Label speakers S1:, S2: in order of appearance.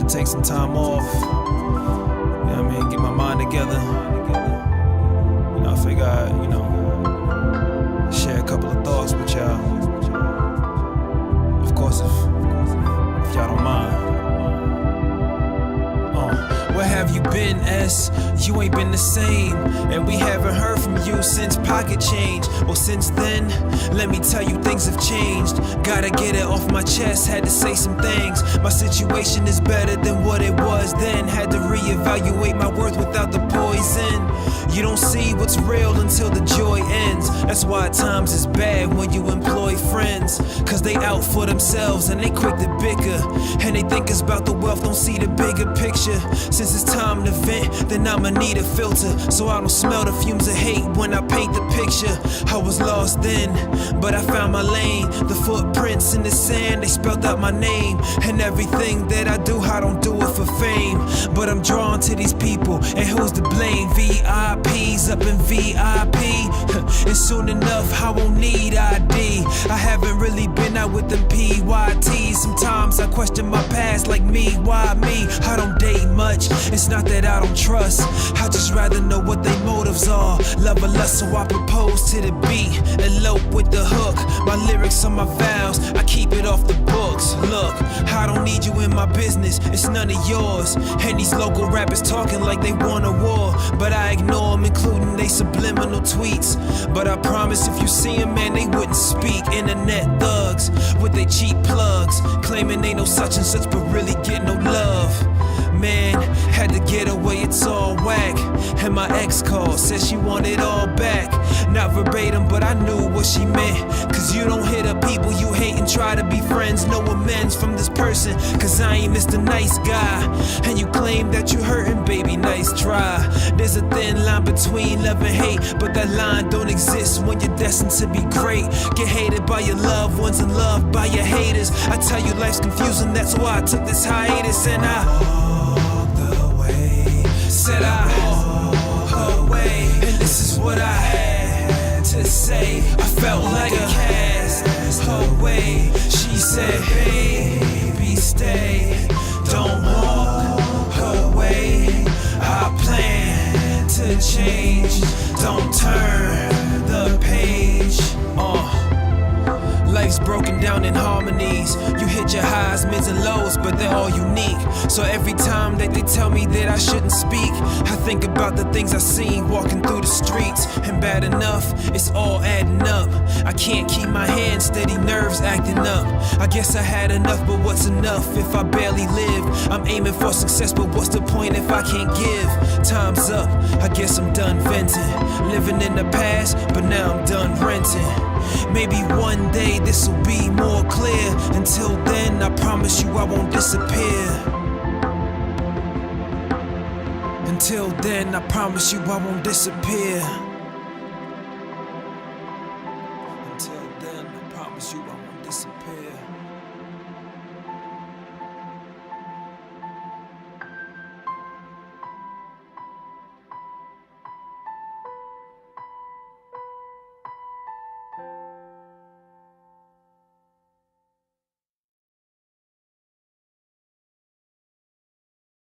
S1: to take some time off. You know what I mean? Get my mind together. You know, I figure I'd, share a couple of thoughts with y'all. Of course, if y'all don't mind. Where have you been, S? You ain't been the same. And we haven't heard from you since Pocket Change. Well, since then, let me tell you, things have changed. Gotta get it off my chest, had to say some things. My situation is better than what it was then. Had to reevaluate my worth without the poison. You don't see what's real until the joy ends. That's why at times it's bad when you employ friends. Cause they out for themselves and they quick to bicker. And they think it's about the wealth, don't see the bigger picture. Since it's time to vent, then I'ma need a filter, so I don't smell the fumes of hate when I paint the picture. I was lost then, but I found my lane. The footprints in the sand, they spelled out my name. And everything that I do, I don't do it for fame, but I'm drawn to these people, and who's to blame? VIPs up in VIP, and soon enough I won't need ID. I haven't really been out with them PYTs. Sometimes I question my past, like me, why me? I don't date much, it's not that I don't trust, I just rather know what their motives are. Love or lust, so I propose to the beat, elope with the hook. My lyrics on my vows, I keep it off the books. Look, I don't need you in my business, it's none of yours. And these local rappers talking like they want a war, but I ignore them, including they subliminal tweets. But I promise if you see them, man, they wouldn't speak. Internet thugs with their cheap plugs, claiming they know such and such, but really get no love. Man, had to get away, it's all whack. And my ex called, said she wanted all back. Not verbatim, but I knew what she meant. Cause you don't hit up people you hate and try to be friends. No amends from this person, cause I ain't Mr. Nice Guy. And you claim that you hurting, baby, nice try. There's a thin line between love and hate, but that line don't exist when you're destined to be great. Get hated by your loved ones and loved by your haters. I tell you life's confusing, that's why I took this hiatus. And I said I walk away, and this is what I had to say. I felt like a cast away. She said, baby, stay, don't walk away. I plan to change, don't turn the page. Life's broken down in harmonies. You hit your highs, mids, and lows, but they're all unique. So every time that they tell me that I shouldn't speak, I think about the things I've seen walking through the streets. And bad enough, it's all adding up. I can't keep my hands steady, nerves acting up. I guess I had enough, but what's enough if I barely live? I'm aiming for success, but what's the point if I can't give? Time's up, I guess I'm done venting. Living in the past, but now I'm done renting. Maybe one day this'll be more clear. Until then, I promise you I won't disappear. Until then, I promise you I won't disappear.